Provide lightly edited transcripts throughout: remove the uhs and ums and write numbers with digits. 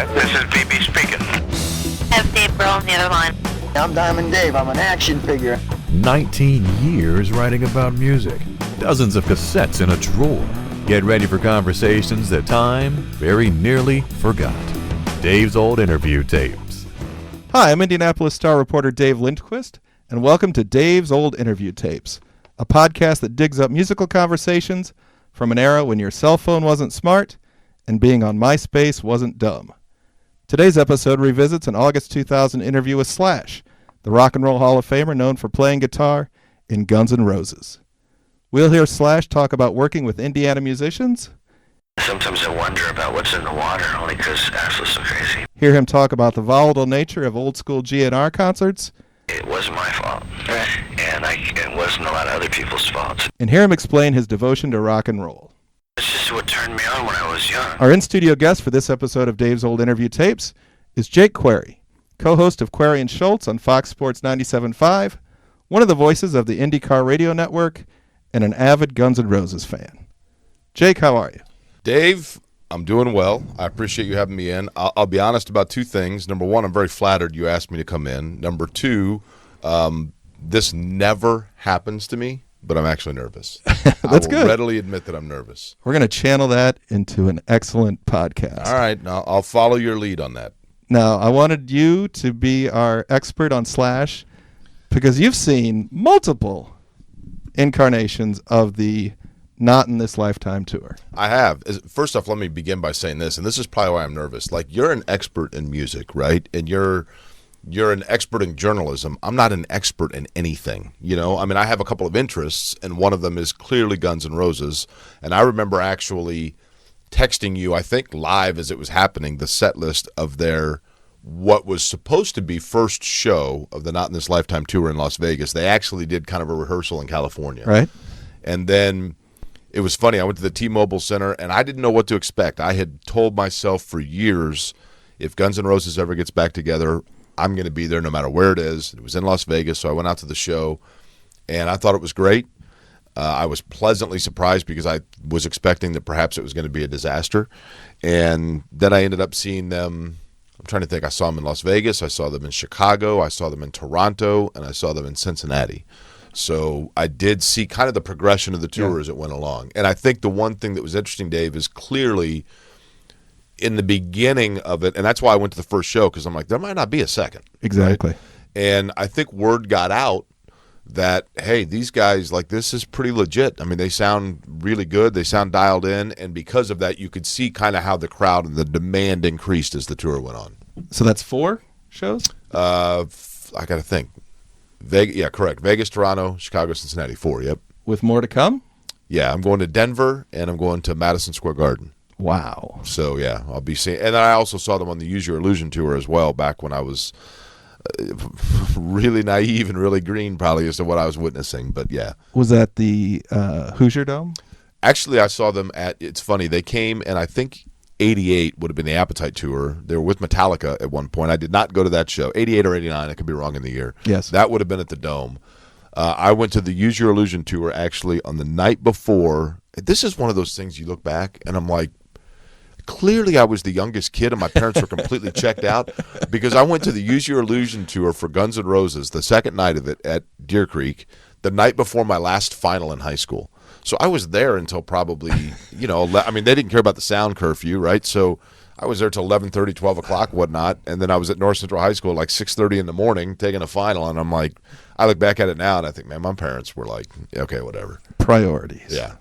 Yes, this is BB speaking. I have Dave Grohl on the other line. I'm Diamond Dave. I'm an action figure. 19 years writing about music. Dozens of cassettes in a drawer. Get ready for conversations that time very nearly forgot. Dave's old interview tapes. Hi, I'm Indianapolis Star reporter Dave Lindquist, and welcome to Dave's Old Interview Tapes, a podcast that digs up musical conversations from an era when your cell phone wasn't smart and being on MySpace wasn't dumb. Today's episode revisits an August 2000 interview with Slash, the Rock and Roll Hall of Famer known for playing guitar in Guns N' Roses. We'll hear Slash talk about working with Indiana musicians. Sometimes I wonder about what's in the water, only because Ashley's so crazy. Hear him talk about the volatile nature of old-school GNR concerts. It wasn't my fault, and it wasn't a lot of other people's faults. And hear him explain his devotion to rock and roll. It's just what turned me on when I was young. Our in-studio guest for this episode of Dave's Old Interview Tapes is Jake Query, co-host of Query and Schultz on Fox Sports 97.5, one of the voices of the IndyCar Radio Network, and an avid Guns N' Roses fan. Jake, how are you? Dave, I'm doing well. I appreciate you having me in. I'll be honest about two things. Number one, I'm very flattered you asked me to come in. Number two, this never happens to me, but I'm actually nervous. That's good. I will readily admit that I'm nervous. We're going to channel that into an excellent podcast. All right. Now, I'll follow your lead on that. Now, I wanted you to be our expert on Slash because you've seen multiple incarnations of the Not in This Lifetime tour. I have. First off, let me begin by saying this, and this is probably why I'm nervous. Like, you're an expert in music, right? And you're an expert in journalism. I'm not an expert in anything, you know? I mean, I have a couple of interests, and one of them is clearly Guns N' Roses. And I remember actually texting you, I think live as it was happening, the set list of their what was supposed to be first show of the Not in This Lifetime tour in Las Vegas. They actually did kind of a rehearsal in California. Right. And then it was funny. I went to the T-Mobile Center, and I didn't know what to expect. I had told myself for years, if Guns N' Roses ever gets back together, I'm going to be there no matter where it is. It was in Las Vegas, so I went out to the show, and I thought it was great. I was pleasantly surprised because I was expecting that perhaps it was going to be a disaster. And then I ended up seeing them. I'm trying to think. I saw them in Las Vegas. I saw them in Chicago. I saw them in Toronto. And I saw them in Cincinnati. So I did see kind of the progression of the tour as it went along. And I think the one thing that was interesting, Dave, is clearly in the beginning of it, and that's why I went to the first show, because I'm like, there might not be a second. Exactly. Right? And I think word got out that, hey, these guys, like, this is pretty legit. I mean, they sound really good. They sound dialed in. And because of that, you could see kind of how the crowd and the demand increased as the tour went on. So that's 4 shows? I got to think. Yeah, correct. Vegas, Toronto, Chicago, Cincinnati, 4, yep. With more to come? Yeah, I'm going to Denver, and I'm going to Madison Square Garden. Wow. So, yeah, I'll be seeing. And I also saw them on the Use Your Illusion tour as well, back when I was really naive and really green probably as to what I was witnessing. But, yeah. Was that the Hoosier Dome? Actually, I saw them it's funny, they came, and I think 88 would have been the Appetite Tour. They were with Metallica at one point. I did not go to that show. 88 or 89, I could be wrong in the year. Yes. That would have been at the Dome. I went to the Use Your Illusion tour actually on the night before. This is one of those things you look back, and I'm like, clearly I was the youngest kid, and my parents were completely checked out, because I went to the Use Your Illusion tour for Guns N' Roses, the second night of it at Deer Creek, the night before my last final in high school. So I was there until probably, they didn't care about the sound curfew, right? So I was there till 11:30, 12 o'clock, whatnot, and then I was at North Central High School at like 6:30 in the morning taking a final, and I'm like, I look back at it now, and I think, man, my parents were like, okay, whatever. Priorities. Yeah.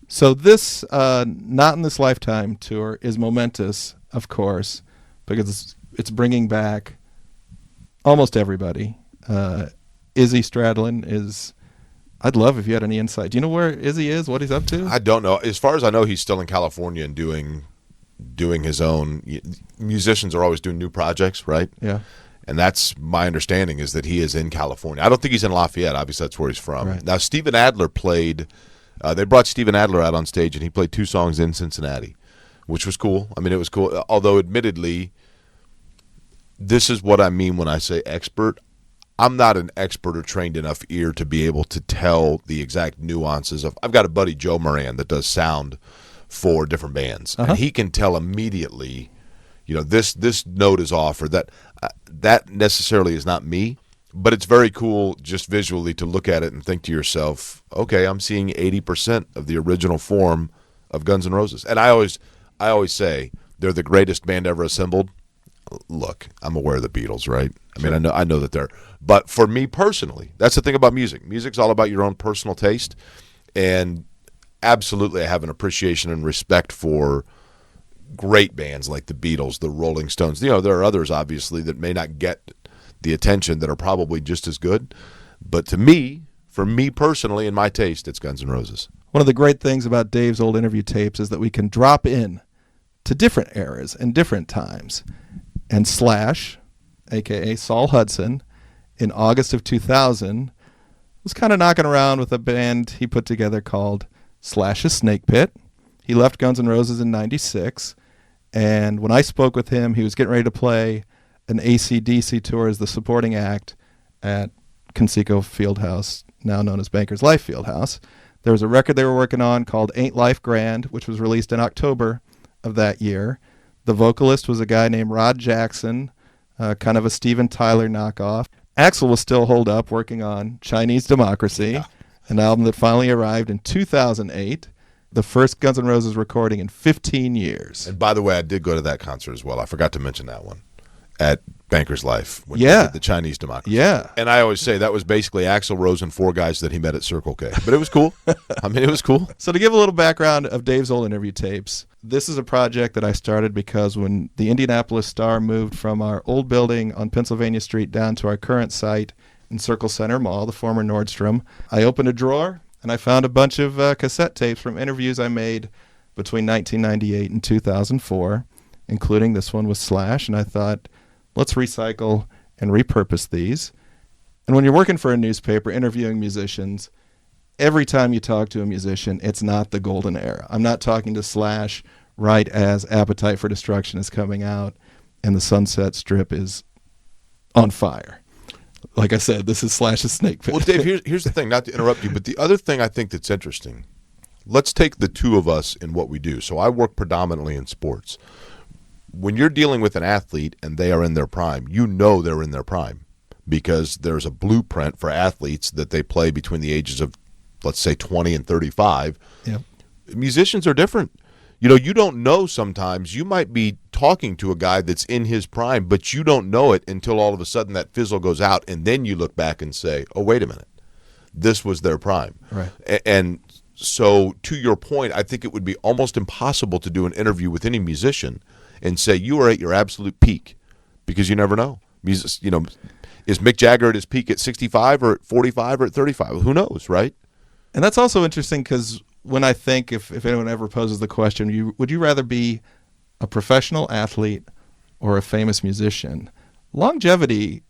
So this Not in This Lifetime tour is momentous, of course, because it's bringing back almost everybody. Izzy Stradlin is... I'd love if you had any insight. Do you know where Izzy is, what he's up to? I don't know. As far as I know, he's still in California and doing his own. Musicians are always doing new projects, right? Yeah. And that's my understanding, is that he is in California. I don't think he's in Lafayette. Obviously, that's where he's from. Right. Now, Steven Adler played. They brought Steven Adler out on stage, and he played 2 songs in Cincinnati, which was cool. I mean, it was cool. Although, admittedly, this is what I mean when I say expert. I'm not an expert or trained enough ear to be able to tell the exact nuances of. I've got a buddy, Joe Moran, that does sound for different bands, and he can tell immediately, this note is off, or that necessarily is not me, but it's very cool just visually to look at it and think to yourself, okay, I'm seeing 80% of the original form of Guns N' Roses. And I always say they're the greatest band ever assembled. Look, I'm aware of the Beatles, right? I mean, I know that they're, but for me personally, that's the thing about music. Music's all about your own personal taste, and absolutely I have an appreciation and respect for great bands like the Beatles, the Rolling Stones. There are others, obviously, that may not get the attention that are probably just as good. But to me, for me personally, in my taste, it's Guns N' Roses. One of the great things about Dave's old interview tapes is that we can drop in to different eras and different times. And Slash, a.k.a. Saul Hudson, in August of 2000, was kind of knocking around with a band he put together called Slash's Snake Pit. He left Guns N' Roses in 96, and when I spoke with him, he was getting ready to play an AC/DC tour as the supporting act at Conseco Fieldhouse, now known as Bankers Life Fieldhouse. There was a record they were working on called Ain't Life Grand, which was released in October of that year. The vocalist was a guy named Rod Jackson, kind of a Steven Tyler knockoff. Axl was still holed up working on Chinese Democracy, an album that finally arrived in 2008, the first Guns N' Roses recording in 15 years. And by the way, I did go to that concert as well. I forgot to mention that one at Banker's Life. When he did the Chinese Democracy. Yeah. And I always say that was basically Axl Rose and four guys that he met at Circle K. But it was cool. I mean, it was cool. So to give a little background of Dave's old interview tapes, this is a project that I started because when the Indianapolis Star moved from our old building on Pennsylvania Street down to our current site in Circle Center Mall, the former Nordstrom, I opened a drawer and I found a bunch of cassette tapes from interviews I made between 1998 and 2004, including this one with Slash, and I thought, let's recycle and repurpose these. And when you're working for a newspaper interviewing musicians, every time you talk to a musician, it's not the golden era. I'm not talking to Slash right as Appetite for Destruction is coming out and the Sunset Strip is on fire. Like I said, this is Slash's Snake Pit. Well, Dave, here's the thing, not to interrupt you, but the other thing I think that's interesting, let's take the two of us in what we do. So I work predominantly in sports. When you're dealing with an athlete and they are in their prime, you know they're in their prime because there's a blueprint for athletes that they play between the ages of, let's say, 20 and 35. Yep. Musicians are different. You don't know sometimes. You might be talking to a guy that's in his prime, but you don't know it until all of a sudden that fizzle goes out, and then you look back and say, oh, wait a minute. This was their prime. Right. And so to your point, I think it would be almost impossible to do an interview with any musician and say you are at your absolute peak because you never know. Is Mick Jagger at his peak at 65 or at 45 or at 35? Who knows, right? And that's also interesting because when I think if anyone ever poses the question, would you rather be a professional athlete or a famous musician? Longevity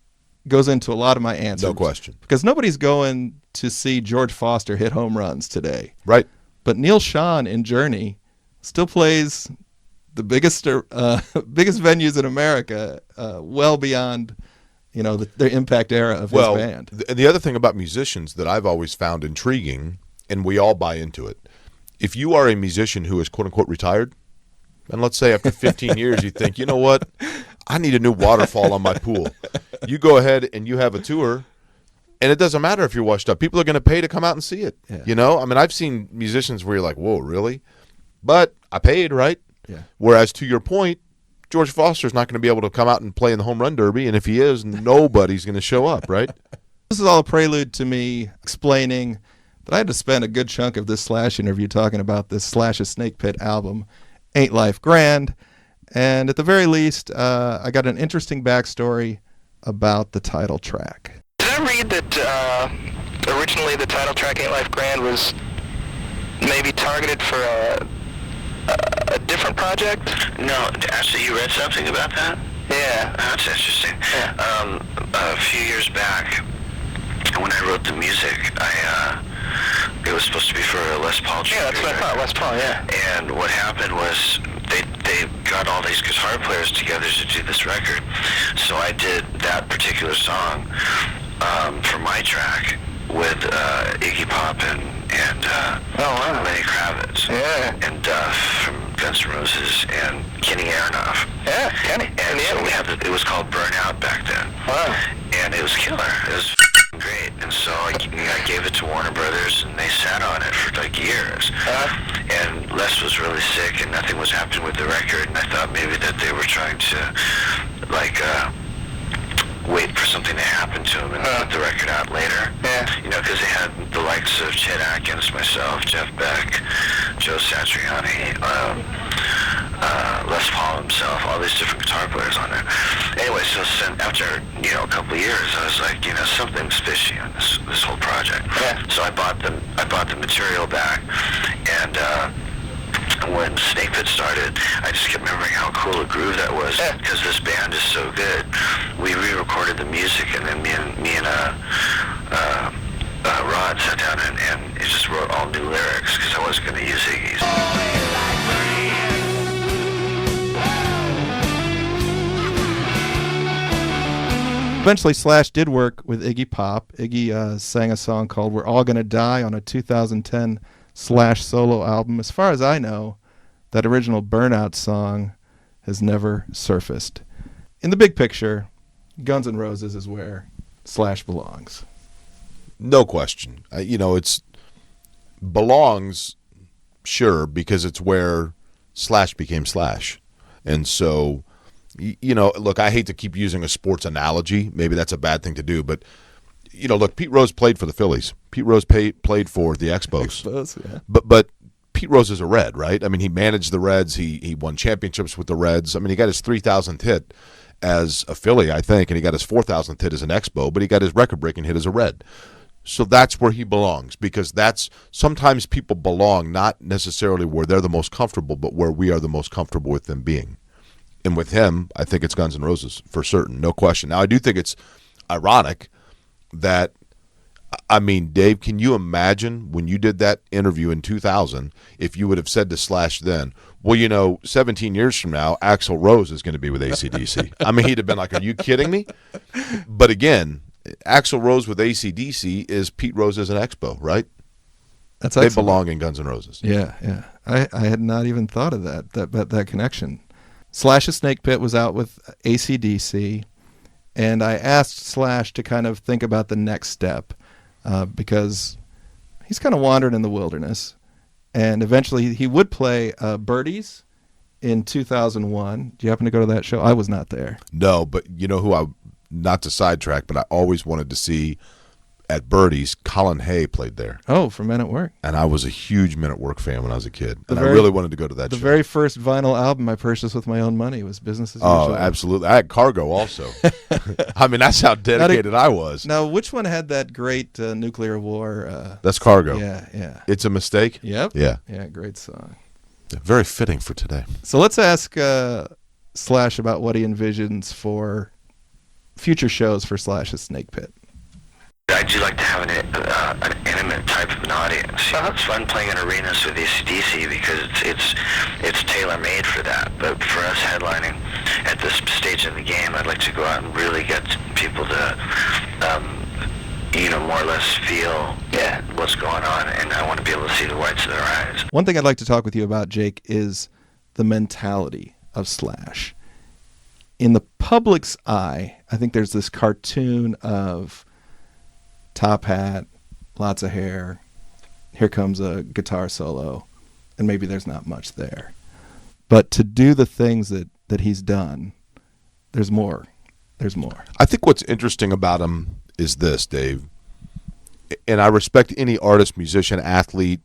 goes into a lot of my answers. No question. Because nobody's going to see George Foster hit home runs today. Right. But Neil Schon in Journey still plays the biggest venues in America, well beyond their impact era of his band. And the other thing about musicians that I've always found intriguing, and we all buy into it, if you are a musician who is quote-unquote retired, and let's say after 15 years you think, you know what, I need a new waterfall on my pool. You go ahead and you have a tour, and it doesn't matter if you're washed up. People are going to pay to come out and see it. Yeah. I mean, I've seen musicians where you're like, whoa, really? But I paid, right? Yeah. Whereas to your point, George Foster's not going to be able to come out and play in the home run derby, and if he is, nobody's going to show up, right? This is all a prelude to me explaining that I had to spend a good chunk of this Slash interview talking about this Slash's Snake Pit album, Ain't Life Grand, and at the very least, I got an interesting backstory about the title track. Did I read that originally the title track, Ain't Life Grand, was maybe targeted for a different project? No, actually, you read something about that? Yeah. That's interesting. Yeah. A few years back, when I wrote the music, it was supposed to be for a Les Paul Jr. Yeah, that's what I thought, Les Paul, yeah. And what happened was they got all these guitar players together to do this record. So I did that particular song for my track with Iggy Pop and Lenny Kravitz Yeah. and Duff from Guns N' Roses and Kenny Aronoff. Yeah, Kenny. And so we had it was called Burnout back then. Wow. And it was killer. It was great. And so I gave it to Warner Brothers, and they sat on it for like years. And Les was really sick, and nothing was happening with the record. And I thought maybe that they were trying to, like, wait for something to happen to him and put the record out later. Yeah. You know, because they had the likes of Chet Atkins, myself, Jeff Beck, Joe Satriani, Les Paul himself, all these different guitar players on there. Anyway, so after, you know, a couple of years, I was like, you know, something's fishy on this whole project. Yeah. So I bought the material back, and when Snake Pit started, I just kept remembering how cool a groove that was, because this band is so good. We re-recorded the music, and then me and Rod sat down and just wrote all new lyrics, because I wasn't going to use Iggy's. Eventually, Slash did work with Iggy Pop. Iggy sang a song called "We're All Gonna Die" on a 2010 Slash solo album. As far as I know, that original Burnout song has never surfaced. In the big picture, Guns N' Roses is where Slash belongs. No question. You know, it's belongs, sure, because it's where Slash became Slash. And so, you know, look, I hate to keep using a sports analogy. Maybe that's a bad thing to do, but, you know, look, Pete Rose played for the Phillies. Pete Rose played for the Expos. Yeah. But Pete Rose is a Red, right? I mean, he managed the Reds. He won championships with the Reds. I mean, he got his 3,000th hit as a Philly, I think, and he got his 4,000th hit as an Expo, but he got his record-breaking hit as a Red. So that's where he belongs, because that's sometimes people belong not necessarily where they're the most comfortable, but where we are the most comfortable with them being. And with him, I think it's Guns N' Roses for certain, no question. Now, I do think it's ironic that, I mean, Dave, can you imagine when you did that interview in 2000, if you would have said to Slash then, well, you know, 17 years from now, Axl Rose is going to be with AC/DC. I mean, he'd have been like, are you kidding me? But again, Axl Rose with AC/DC is Pete Rose as an Expo, right? That's they excellent. belong in Guns N' Roses. Yeah, yeah. I had not even thought of that connection. Slash's Snake Pit was out with AC/DC, and I asked Slash to kind of think about the next step, because he's kind of wandered in the wilderness, and eventually he would play Birdies in 2001. Do you happen to go to that show? I was not there. No, but you know who not to sidetrack, but I always wanted to see at Birdie's, Colin Hay played there. Oh, for Men at Work. And I was a huge Men at Work fan when I was a kid. I really wanted to go to that show. The very first vinyl album I purchased with my own money was Business as Usual. Oh, absolutely. I had Cargo also. I mean, that's how dedicated I was. Now, which one had that great nuclear war? That's Cargo. Yeah, yeah. It's a Mistake? Yep. Yeah. Yeah, great song. Very fitting for today. So let's ask Slash about what he envisions for future shows for Slash's Snake Pit. I do like to have an intimate type of an audience. You know, it's fun playing in arenas with AC/DC because it's tailor-made for that. But for us headlining at this stage in the game, I'd like to go out and really get people to, more or less feel what's going on, and I want to be able to see the whites of their eyes. One thing I'd like to talk with you about, Jake, is the mentality of Slash. In the public's eye, I think there's this cartoon of top hat, lots of hair, here comes a guitar solo, and maybe there's not much there. But to do the things that he's done, there's more. There's more. I think what's interesting about him is this, Dave, and I respect any artist, musician, athlete,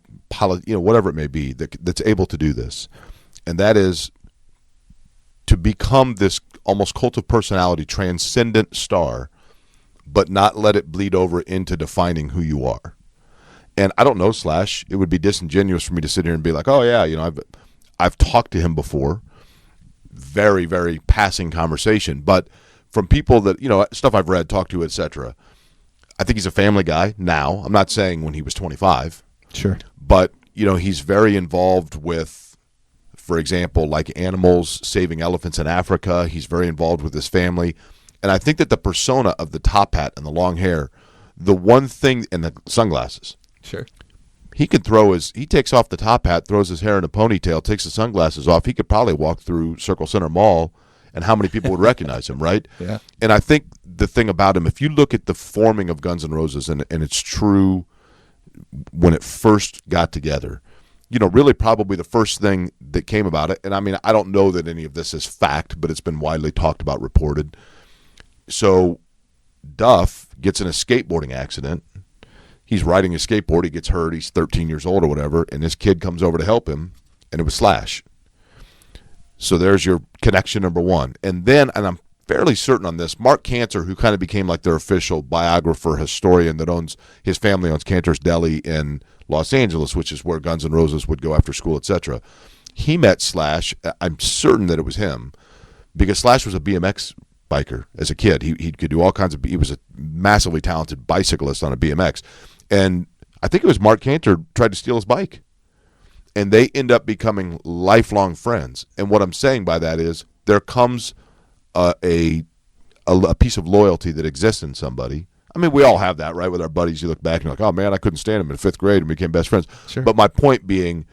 whatever it may be, that's able to do this, and that is to become this almost cult of personality, transcendent star, but not let it bleed over into defining who you are. And I don't know Slash. It would be disingenuous for me to sit here and be like, oh yeah, I've talked to him before. Very, very passing conversation. But from people that, stuff I've read, talked to, etc., I think he's a family guy now. I'm not saying when he was 25. Sure. But, he's very involved with, for example, like animals, saving elephants in Africa. He's very involved with his family. And I think that the persona of the top hat and the long hair, the one thing, and the sunglasses. Sure. he takes off the top hat, throws his hair in a ponytail, takes the sunglasses off. He could probably walk through Circle Center Mall, and how many people would recognize him, right? Yeah. And I think the thing about him, if you look at the forming of Guns N' Roses, and it's true when it first got together, really probably the first thing that came about it, and I mean, I don't know that any of this is fact, but it's been widely talked about, reported. So Duff gets in a skateboarding accident. He's riding a skateboard. He gets hurt. He's 13 years old or whatever, and this kid comes over to help him, and it was Slash. So there's your connection number one. And then, and I'm fairly certain on this, Mark Cantor, who kind of became like their official biographer, historian that his family owns Cantor's Deli in Los Angeles, which is where Guns N' Roses would go after school, etc. He met Slash. I'm certain that it was him because Slash was a BMX biker as a kid. He could do all kinds of, he was a massively talented bicyclist on a BMX. And I think it was Mark Cantor tried to steal his bike. And they end up becoming lifelong friends. And what I'm saying by that is there comes a piece of loyalty that exists in somebody. I mean, we all have that, right? With our buddies, you look back and you're like, oh, man, I couldn't stand him in 5th grade and we became best friends. Sure. But my point being,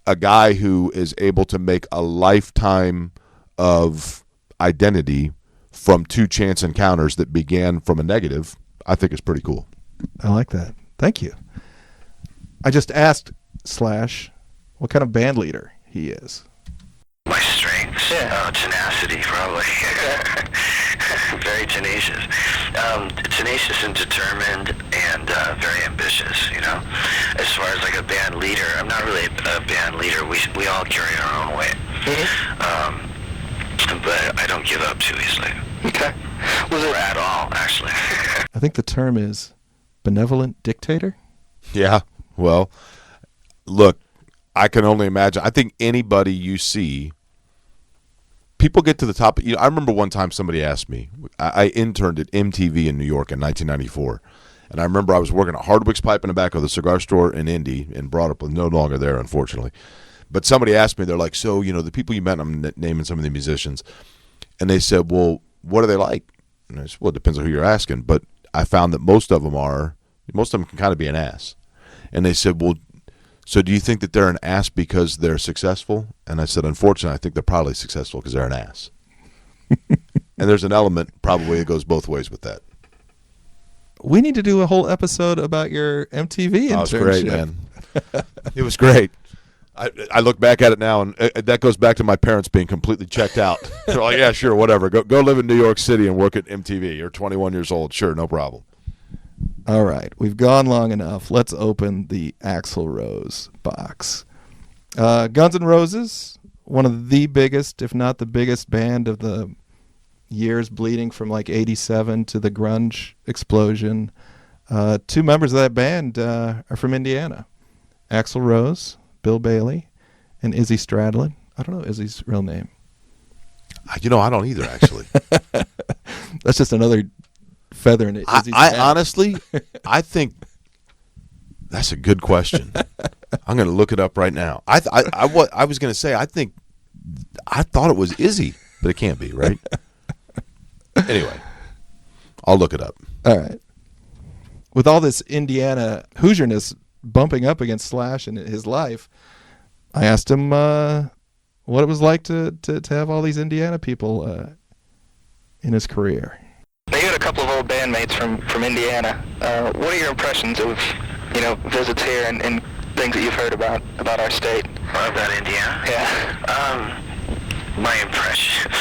a guy who is able to make a lifetime of identity from two chance encounters that began from a negative, I think is pretty cool. I like that. Thank you. I just asked Slash what kind of band leader he is. My strengths? Tenacity, probably. Very tenacious. Tenacious and determined and very ambitious, As far as like a band leader, I'm not really a band leader. We all carry our own weight. But I don't give up too easily. Okay. Or at all, actually. I think the term is benevolent dictator. Yeah, well, look, I can only imagine. I think anybody you see, people get to the top. I remember one time somebody asked me, I interned at MTV in New York in 1994. And I remember I was working at Hardwick's Pipe and Tobacco, the cigar store in Indy, in Broadway, no longer there, unfortunately. But somebody asked me, they're like, so, the people you met, I'm naming some of the musicians. And they said, well, what are they like? And I said, well, it depends on who you're asking. But I found that most of them can kind of be an ass. And they said, well, so do you think that they're an ass because they're successful? And I said, unfortunately, I think they're probably successful because they're an ass. And there's an element probably that goes both ways with that. We need to do a whole episode about your MTV internship. Oh, it was great, man. It was great. I look back at it now, and that goes back to my parents being completely checked out. They're like, yeah, sure, whatever. Go live in New York City and work at MTV. You're 21 years old. Sure, no problem. All right. We've gone long enough. Let's open the Axl Rose box. Guns N' Roses, one of the biggest, if not the biggest band of the years bleeding from like 87 to the grunge explosion. Two members of that band are from Indiana. Axl Rose, Bill Bailey, and Izzy Stradlin. I don't know Izzy's real name. I don't either, actually. That's just another feather in it. I honestly, I think that's a good question. I'm going to look it up right now. I was going to say, I thought it was Izzy, but it can't be, right? Anyway, I'll look it up. All right. With all this Indiana Hoosierness bumping up against Slash in his life, I asked him what it was like to have all these Indiana people in his career. Now, you had a couple of old bandmates from Indiana. What are your impressions of, visits here and things that you've heard about our state? About Indiana? Yeah. My impression.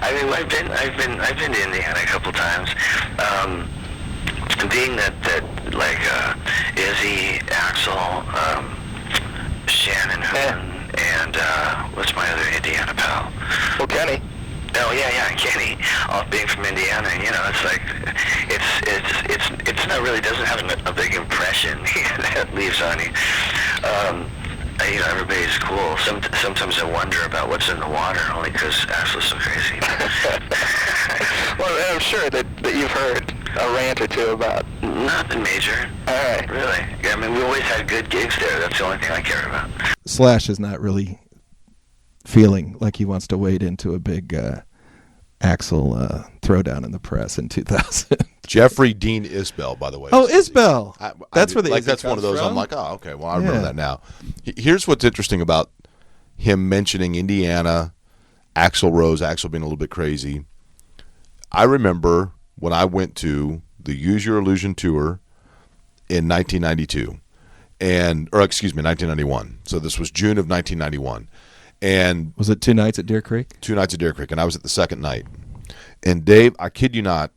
I mean, I've been to Indiana a couple times. Being that like Izzy, Axl, Shannon Hoon, and what's my other Indiana pal? Well, Kenny. Oh yeah, Kenny. All being from Indiana, it's like it's not really doesn't have a big impression that it leaves on you. Everybody's cool. Sometimes I wonder about what's in the water, only because Axl's so crazy. Well, I'm sure that you've heard a rant or two about. Nothing major. All right. Really. Yeah, I mean, we always had good gigs there. That's the only thing I care about. Slash is not really feeling like he wants to wade into a big Axl throwdown in the press in 2000. Jeffrey Dean Isbell, by the way. Oh, Isbell. That's where the like Izzy that's one of comes those. from? I'm like, oh, okay. Well, I remember Yeah. that now. Here's what's interesting about him mentioning Indiana, Axl Rose, Axl being a little bit crazy. I remember when I went to the Use Your Illusion tour in 1992, 1991. So this was June of 1991, and Was it 2 nights at Deer Creek? 2 nights at Deer Creek, and I was at the second night. And Dave, I kid you not,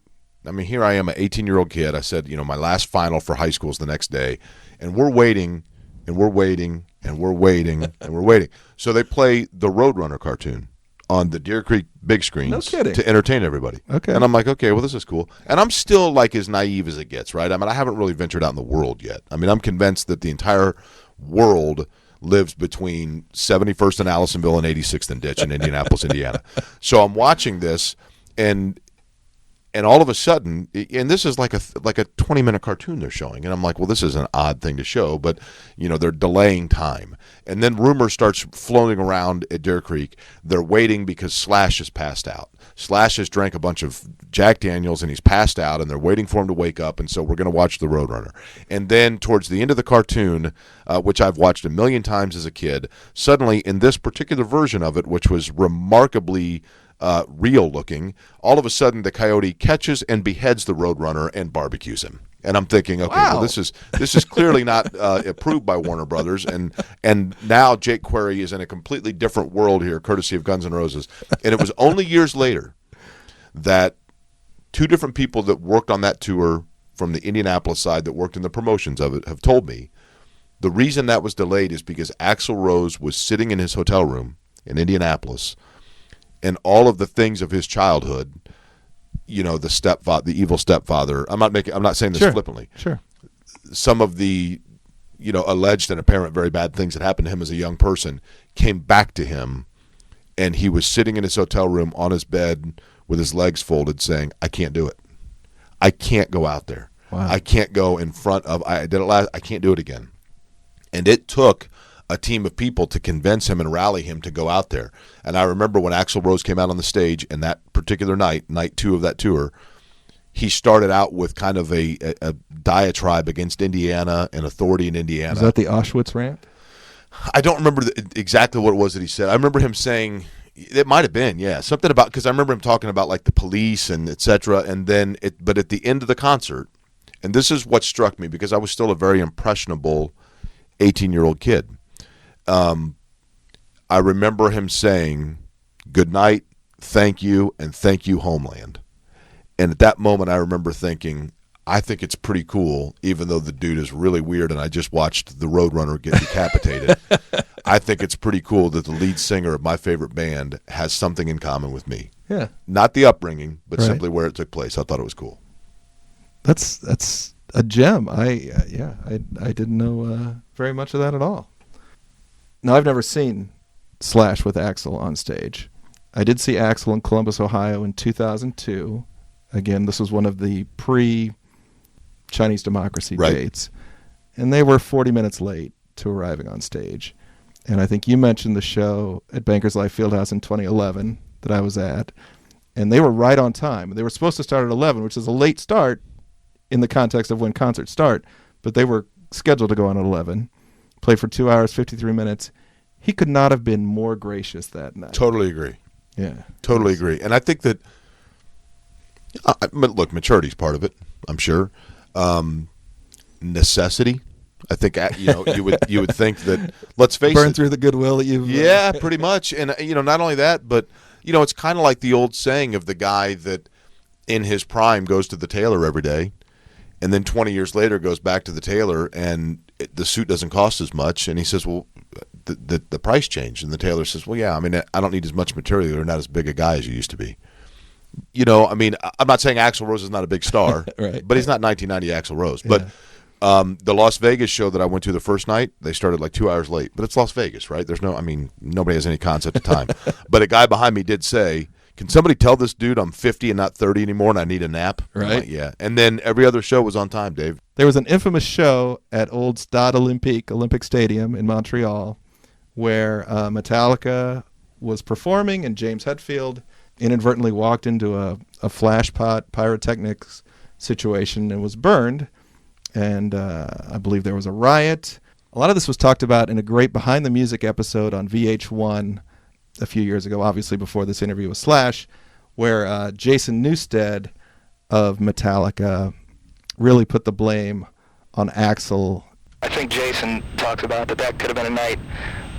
I mean, here I am, an 18-year-old kid. I said, my last final for high school is the next day, and we're waiting, and we're waiting, and we're waiting, and we're waiting. So they play the Roadrunner cartoon on the Deer Creek big screens No kidding. to entertain everybody. Okay. And I'm like, okay, well, this is cool. And I'm still like as naive as it gets, right? I mean, I haven't really ventured out in the world yet. I mean, I'm convinced that the entire world lives between 71st and Allisonville and 86th and Ditch in Indianapolis, Indiana. So I'm watching this, and all of a sudden, and this is like a 20-minute cartoon they're showing, and I'm like, well, this is an odd thing to show, but they're delaying time, and then rumor starts floating around at Deer Creek. They're waiting because Slash has passed out. Slash has drank a bunch of Jack Daniels and he's passed out, and they're waiting for him to wake up, and so we're going to watch the Roadrunner. And then towards the end of the cartoon, which I've watched a million times as a kid, suddenly in this particular version of it, which was remarkably real looking, all of a sudden the coyote catches and beheads the Roadrunner and barbecues him. And I'm thinking, okay, Wow. well, this is clearly not approved by Warner Brothers, and now Jake Query is in a completely different world here, courtesy of Guns N' Roses. And it was only years later that 2 different people that worked on that tour from the Indianapolis side that worked in the promotions of it have told me the reason that was delayed is because Axl Rose was sitting in his hotel room in Indianapolis, and all of the things of his childhood, the evil stepfather. I'm not saying this Sure. flippantly. Sure. Some of the, alleged and apparent very bad things that happened to him as a young person came back to him, and he was sitting in his hotel room on his bed with his legs folded, saying, "I can't do it. I can't go out there. Wow. I can't go in front of. I did it last. I can't do it again." And it took a team of people to convince him and rally him to go out there. And I remember when Axl Rose came out on the stage in that particular night 2 of that tour, he started out with kind of a diatribe against Indiana and authority in Indiana. Was that the Auschwitz rant? I don't remember exactly what it was that he said. I remember him saying, it might have been, yeah, something about, because I remember him talking about like the police and et cetera. And then, but at the end of the concert, and this is what struck me because I was still a very impressionable 18-year-old kid. I remember him saying, "Good night, thank you, and thank you, Homeland." And at that moment, I remember thinking, I think it's pretty cool, even though the dude is really weird and I just watched the Roadrunner get decapitated. I think it's pretty cool that the lead singer of my favorite band has something in common with me. Yeah. Not the upbringing, but Right. simply where it took place. I thought it was cool. That's a gem. I didn't know very much of that at all. Now, I've never seen Slash with Axl on stage. I did see Axl in Columbus, Ohio in 2002. Again, this was one of the pre-Chinese Democracy Right. dates. And they were 40 minutes late to arriving on stage. And I think you mentioned the show at Bankers Life Fieldhouse in 2011 that I was at. And they were right on time. They were supposed to start at 11, which is a late start in the context of when concerts start. But they were scheduled to go on at 11. Played for 2 hours, 53 minutes. He could not have been more gracious that night. Totally agree. Yeah. Totally agree. And I think that, look, maturity's part of it, I'm sure. Necessity. I think, you would think that, let's face Burn it. through the goodwill that you've... Yeah, pretty much. And, not only that, but, it's kind of like the old saying of the guy that in his prime goes to the tailor every day and then 20 years later goes back to the tailor and the suit doesn't cost as much. And he says, well, the price changed. And the tailor says, well, yeah, I mean, I don't need as much material. You're not as big a guy as you used to be. I'm not saying Axl Rose is not a big star, Right. but he's not 1990 Axl Rose. But the Las Vegas show that I went to the first night, they started like 2 hours late. But it's Las Vegas, right? Nobody has any concept of time. But a guy behind me did say, can somebody tell this dude I'm 50 and not 30 anymore and I need a nap? I'm Right. like, yeah. And then every other show was on time, Dave. There was an infamous show at old Stade Olympique, Olympic Stadium in Montreal, where Metallica was performing and James Hetfield inadvertently walked into a flash pot pyrotechnics situation and was burned. And I believe there was a riot. A lot of this was talked about in a great Behind the Music episode on VH1 a few years ago, obviously before this interview with Slash, where Jason Newsted of Metallica really put the blame on Axl. I think Jason talks about that could have been a night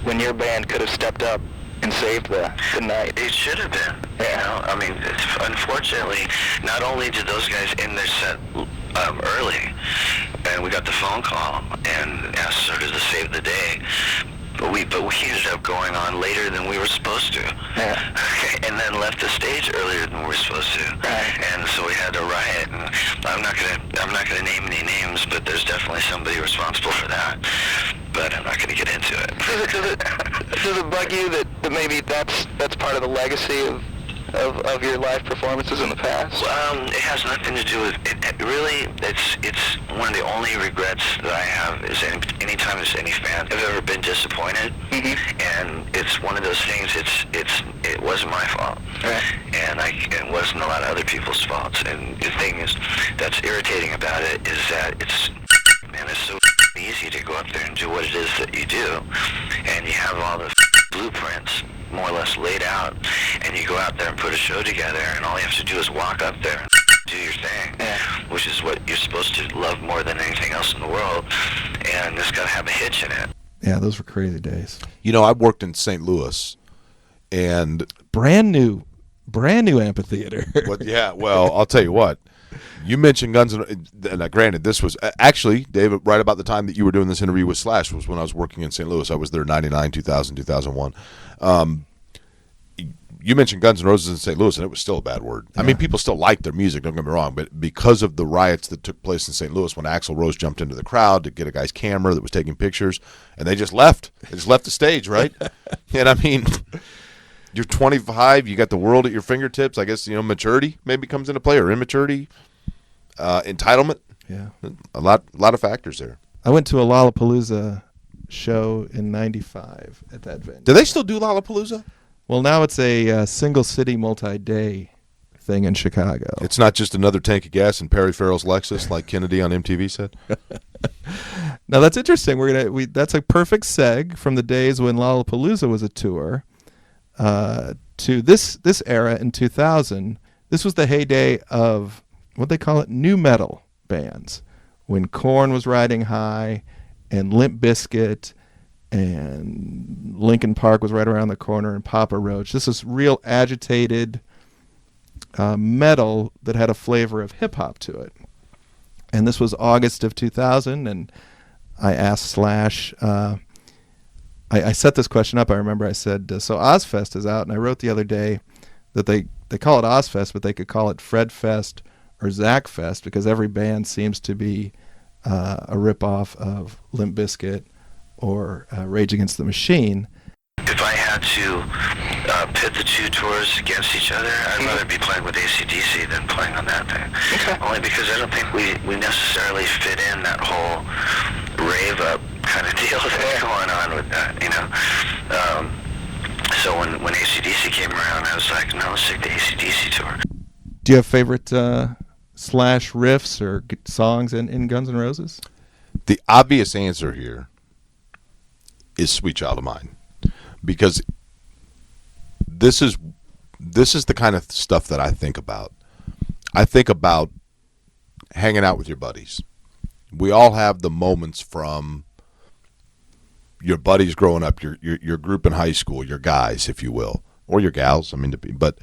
when your band could have stepped up and saved the night. It should have been. Yeah. You know, I mean, unfortunately, not only did those guys end their set early, and we got the phone call and asked sort of to save the day, but we ended up going on later than we were supposed to. Yeah. And then left the stage earlier than we were supposed to. Right. And so we had a riot. And I'm not gonna name any names, but there's definitely somebody responsible for that. But I'm not gonna get into it. Does it bug you that maybe that's part of the legacy of your live performances in the past? It has nothing to do with it. Really, it's one of the only regrets that I have is anytime there's any fan have ever been disappointed, and it's one of those things. It wasn't my fault, Right. and it wasn't a lot of other people's faults. And the thing is, that's irritating about it is that it's so easy to go up there and do what it is that you do, and you have all the blueprints more or less laid out, and you go out there and put a show together, and all you have to do is walk up there and do your thing, which is what you're supposed to love more than anything else in the world, and it's got to have a hitch in it. Yeah, those were crazy days. You know, I worked in St. Louis, and Brand new amphitheater. well, I'll tell you what. You mentioned Guns and granted, this was actually, David, right about the time that you were doing this interview with Slash was when I was working in St. Louis. I was there 99, 2000, 2001. You mentioned Guns N' Roses in St. Louis, and it was still a bad word. Yeah. I mean, people still liked their music, don't get me wrong, but because of the riots that took place in St. Louis when Axl Rose jumped into the crowd to get a guy's camera that was taking pictures, and they just left. They just left the stage, right? And I mean, you're 25, you got the world at your fingertips. I guess, maturity maybe comes into play, or immaturity. Entitlement. Yeah. A lot of factors there. I went to a Lollapalooza show in '95 at that venue. Do they still do Lollapalooza? Well, now it's a single city multi-day thing in Chicago. It's not just another tank of gas in Perry Farrell's Lexus like Kennedy on MTV said. Now that's interesting. That's a perfect seg from the days when Lollapalooza was a tour to this era in 2000. This was the heyday of what they call it, new metal bands, when Korn was riding high, and Limp Bizkit, and Linkin Park was right around the corner, and Papa Roach. This is real agitated metal that had a flavor of hip hop to it. And this was August of 2000, and I asked Slash. I set this question up. I remember I said, so Ozfest is out, and I wrote the other day that they call it Ozfest, but they could call it Fred Fest or Zach Fest, because every band seems to be a ripoff of Limp Bizkit or Rage Against the Machine. If I had to pit the two tours against each other, I'd rather be playing with AC/DC than playing on that thing. Okay. Only because I don't think we necessarily fit in that whole rave up kind of deal that's going on with that, So when AC/DC came around, I was like, no, let's take the AC/DC tour. Do you have favorite Slash riffs or songs in Guns N' Roses? The obvious answer here is Sweet Child of Mine, because this is the kind of stuff that I think about. I think about hanging out with your buddies. We all have the moments from your buddies growing up, your group in high school, your guys, if you will, or your gals. But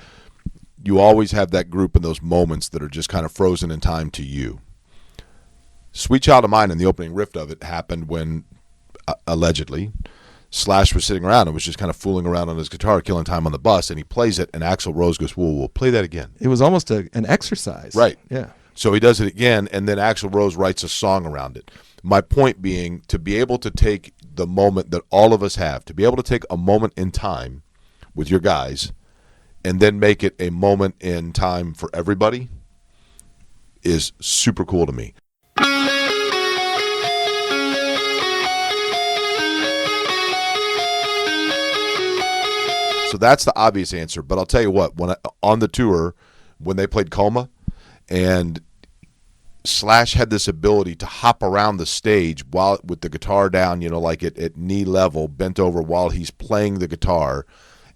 you always have that group and those moments that are just kind of frozen in time to you. Sweet Child of Mine, and the opening riff of it happened when, allegedly, Slash was sitting around and was just kind of fooling around on his guitar, killing time on the bus, and he plays it, and Axl Rose goes, whoa, play that again. It was almost an exercise. Right. Yeah. So he does it again, and then Axl Rose writes a song around it. My point being, to be able to take the moment that all of us have, to be able to take a moment in time with your guys and then make it a moment in time for everybody is super cool to me. So that's the obvious answer. But I'll tell you what, on the tour, when they played Kkoma, and Slash had this ability to hop around the stage while with the guitar down, like at knee level, bent over while he's playing the guitar,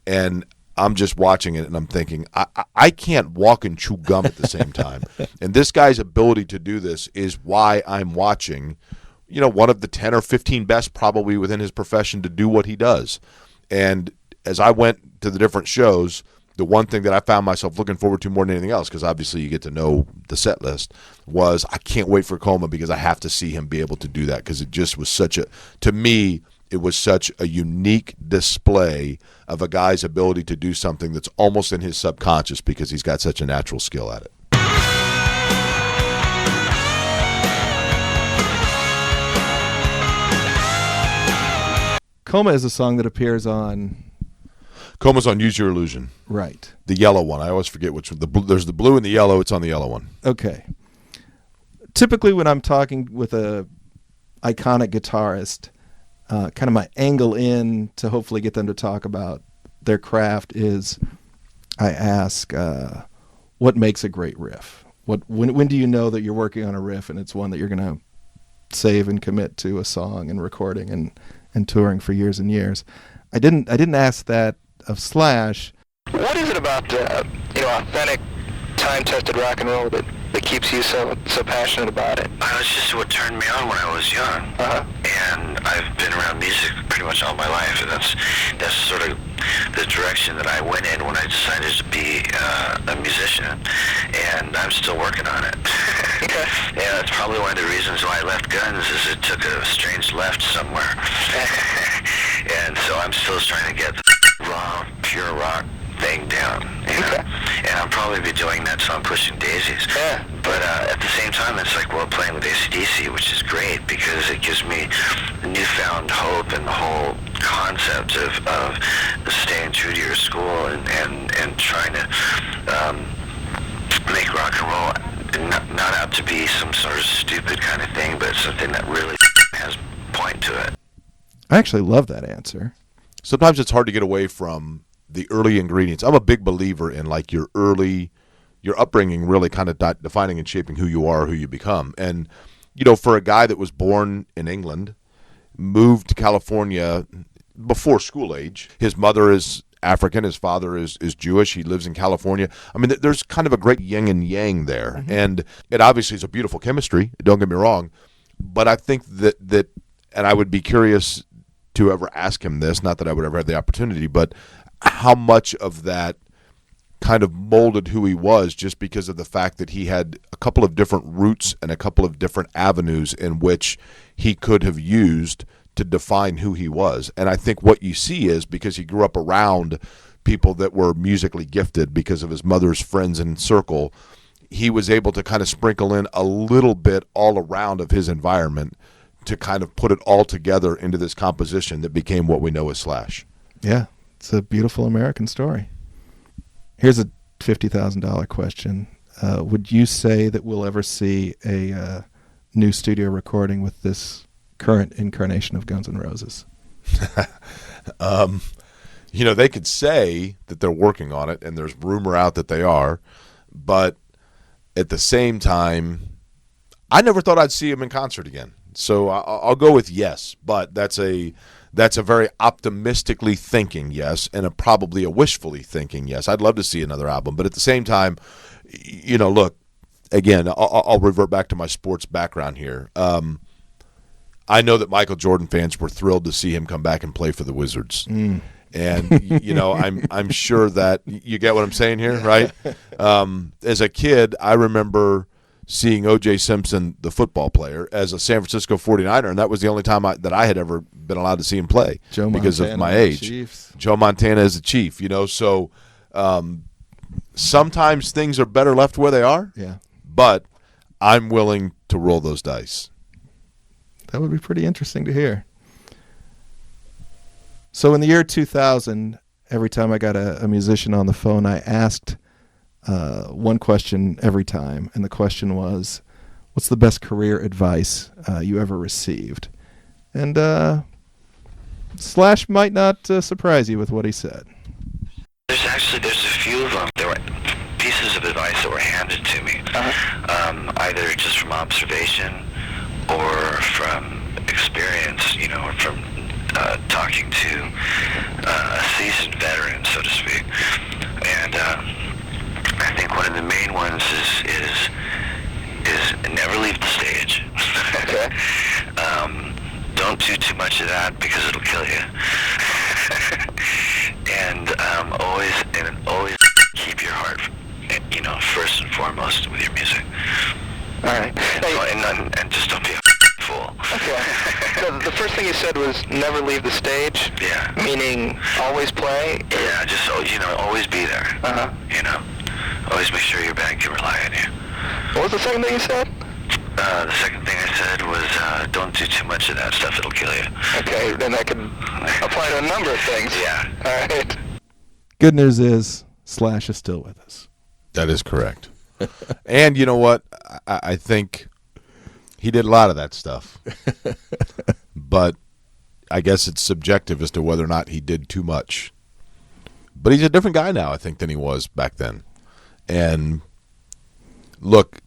and I'm just watching it and I'm thinking, I can't walk and chew gum at the same time. And this guy's ability to do this is why I'm watching, one of the 10 or 15 best probably within his profession to do what he does. And as I went to the different shows, the one thing that I found myself looking forward to more than anything else, because obviously you get to know the set list, was I can't wait for Kkoma because I have to see him be able to do that, because it just was to me, it was such a unique display of a guy's ability to do something that's almost in his subconscious because he's got such a natural skill at it. Kkoma is a song that appears on... Kkoma's on Use Your Illusion. Right. The yellow one. I always forget which one. There's the blue and the yellow. It's on the yellow one. Okay. Typically when I'm talking with a iconic guitarist, kind of my angle in to hopefully get them to talk about their craft is I ask, what makes a great riff? When do you know that you're working on a riff and it's one that you're going to save and commit to a song and recording and touring for years and years? I didn't ask that of Slash. What is it about authentic, time-tested rock and roll that keeps you so passionate about it? It's just what turned me on when I was young. And I've been around music pretty much all my life, and that's sort of the direction that I went in when I decided to be a musician, and I'm still working on it. Yeah, that's probably one of the reasons why I left Guns, is it took a strange left somewhere. And so I'm still trying to get the raw, pure rock thing down, and I'll probably be doing that till I'm pushing daisies. Yeah. But at the same time, it's like, playing with AC/DC, which is great because it gives me newfound hope in the whole concept of staying true to your school and trying to make rock and roll not out to be some sort of stupid kind of thing, but something that really has point to it. I actually love that answer. Sometimes it's hard to get away from the early ingredients. I'm a big believer in like your upbringing really kind of defining and shaping who you are, who you become. And, for a guy that was born in England, moved to California before school age, his mother is African, his father is Jewish, he lives in California. I mean, there's kind of a great yin and yang there. Mm-hmm. And it obviously is a beautiful chemistry, don't get me wrong. But I think that and I would be curious to ever ask him this, not that I would ever have the opportunity, but how much of that kind of molded who he was just because of the fact that he had a couple of different routes and a couple of different avenues in which he could have used to define who he was. And I think what you see is because he grew up around people that were musically gifted because of his mother's friends and circle, he was able to kind of sprinkle in a little bit all around of his environment to kind of put it all together into this composition that became what we know as Slash. Yeah, it's a beautiful American story. Here's a $50,000 question. Would you say that we'll ever see a new studio recording with this current incarnation of Guns N' Roses? They could say that they're working on it, and there's rumor out that they are, but at the same time, I never thought I'd see him in concert again. So I'll go with yes, but that's a very optimistically thinking yes, and probably a wishfully thinking yes. I'd love to see another album, but at the same time, look, again, I'll revert back to my sports background here. I know that Michael Jordan fans were thrilled to see him come back and play for the Wizards. Mm. And I'm sure that you get what I'm saying here, right? As a kid, I remember seeing O.J. Simpson, the football player, as a San Francisco 49er, and that was the only time that I had ever been allowed to see him play because of my age. Chiefs. Joe Montana as a Chief, so sometimes things are better left where they are, but I'm willing to roll those dice. That would be pretty interesting to hear. So in the year 2000, every time I got a musician on the phone, I asked one question every time, and the question was, what's the best career advice you ever received? And Slash might not surprise you with what he said. Actually, there's a few of them. There were pieces of advice that were handed to me, either just from observation or from experience, or from talking to a seasoned veteran, so to speak. And I think one of the main ones is never leave the stage. Okay. Don't do too much of that because it'll kill you. And always keep your heart, first and foremost with your music. All right. And just don't be a fool. Okay. So the first thing you said was never leave the stage. Yeah. Meaning always play. Yeah, just always be there. Always make sure your band can rely on you. What was the second thing you said? The second thing I said was don't do too much of that stuff, it'll kill you. Okay, then that could apply to a number of things. Yeah. All right. Good news is Slash is still with us. That is correct. And you know what? I think he did a lot of that stuff. But I guess it's subjective as to whether or not he did too much. But he's a different guy now, I think, than he was back then. And look,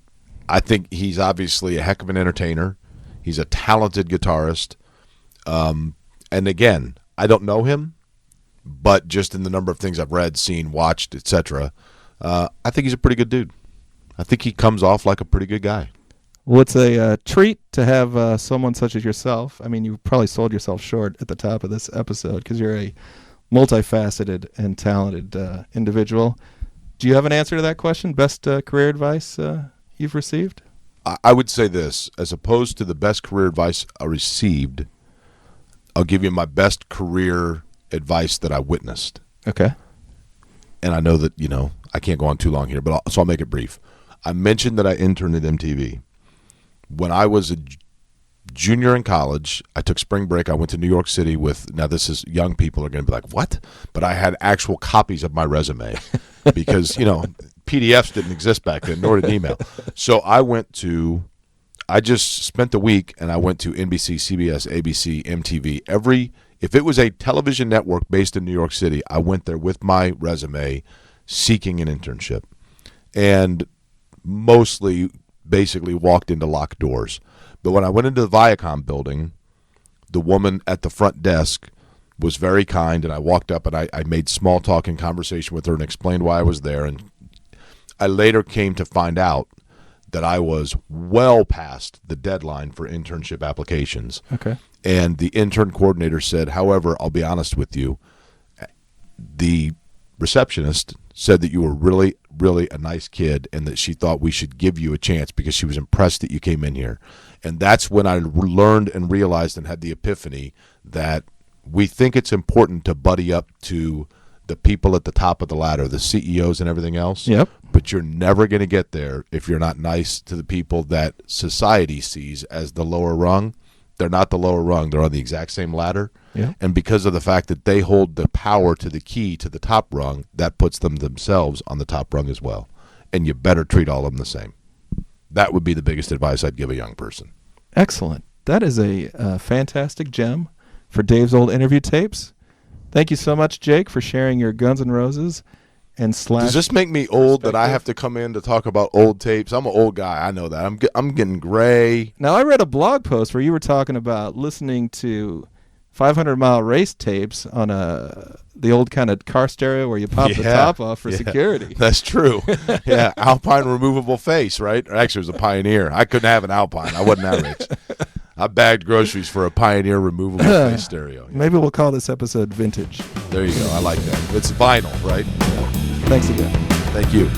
I think he's obviously a heck of an entertainer. He's a talented guitarist. And again, I don't know him, but just in the number of things I've read, seen, watched, etc., I think he's a pretty good dude. I think he comes off like a pretty good guy. Well, it's a treat to have someone such as yourself. I mean, you probably sold yourself short at the top of this episode because you're a multifaceted and talented individual. Do you have an answer to that question? Best career advice you've received? I would say this. As opposed to the best career advice I received, I'll give you my best career advice that I witnessed. Okay. And I know that, I can't go on too long here, but so I'll make it brief. I mentioned that I interned at MTV. When I was a junior in college, I took spring break. I went to New York City with, now this is, young people are going to be like, what? But I had actual copies of my resume because, PDFs didn't exist back then, nor did email. So I just spent the week and I went to NBC, CBS, ABC, MTV. If it was a television network based in New York City, I went there with my resume seeking an internship. And mostly basically walked into locked doors. But when I went into the Viacom building, the woman at the front desk was very kind, and I walked up and I made small talk and conversation with her and explained why I was there. And I later came to find out that I was well past the deadline for internship applications. Okay. And the intern coordinator said, however, I'll be honest with you, the receptionist said that you were really, really a nice kid and that she thought we should give you a chance because she was impressed that you came in here. And that's when I learned and realized and had the epiphany that we think it's important to buddy up to the people at the top of the ladder, the CEOs and everything else. Yep. But you're never going to get there if you're not nice to the people that society sees as the lower rung. They're not the lower rung. They're on the exact same ladder. Yeah. And because of the fact that they hold the power to the key to the top rung, that puts them themselves on the top rung as well. And you better treat all of them the same. That would be the biggest advice I'd give a young person. Excellent. That is a fantastic gem for Dave's Old Interview Tapes. Thank you so much, Jake, for sharing your Guns N' Roses and Slash. Does this make me old that I have to come in to talk about old tapes? I'm an old guy. I know that. I'm getting gray. Now, I read a blog post where you were talking about listening to 500 Mile Race tapes on the old kind of car stereo where you pop the top off for security. That's true. Yeah, Alpine removable face, right? Or actually, it was a Pioneer. I couldn't have an Alpine. I wasn't that rich. I bagged groceries for a Pioneer removable face stereo. Maybe we'll call this episode Vintage. There you go. I like that. It's vinyl, right? Thanks again. Thank you.